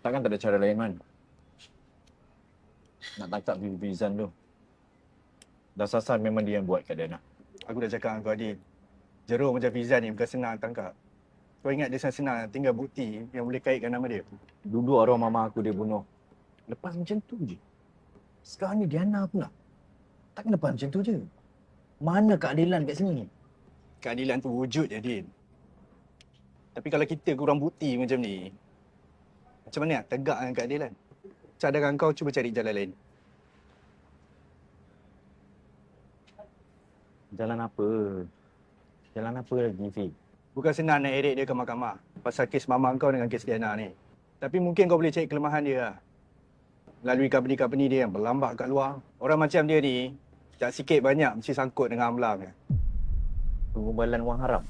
Takkan tak ada cara lain, Man? Nak tangkap Vizan tu. Dah sasar memang dia yang buat kat Dana. Aku dah cakap dengan kau, Adil. Jeruk macam Fizan ni bukan senang tangkap. Kau ingat dia senang tinggal bukti yang boleh kaitkan nama dia. Dulu arwah mama aku dia bunuh. Lepas macam tu je. Sekarang ni Diana pula. Takkan lepas macam tu je. Mana keadilan kat sini? Keadilan tu wujud je, Adil. Tapi kalau kita kurang bukti macam ni, macam mana nak tegak dengan keadilan? Cadangan kau cuba cari jalan lain. Jalan apa? Jalan apa lagi, Fi? Bukan senang nak eret dia ke mahkamah pasal kes mama kau dengan kes Diana ni. Tapi mungkin kau boleh cari kelemahan dia lah. Melalui company-company dia yang berlambak kat luar. Orang macam dia ni, tak sikit banyak mesti sangkut dengan amlang. Pengumbalan wang haram.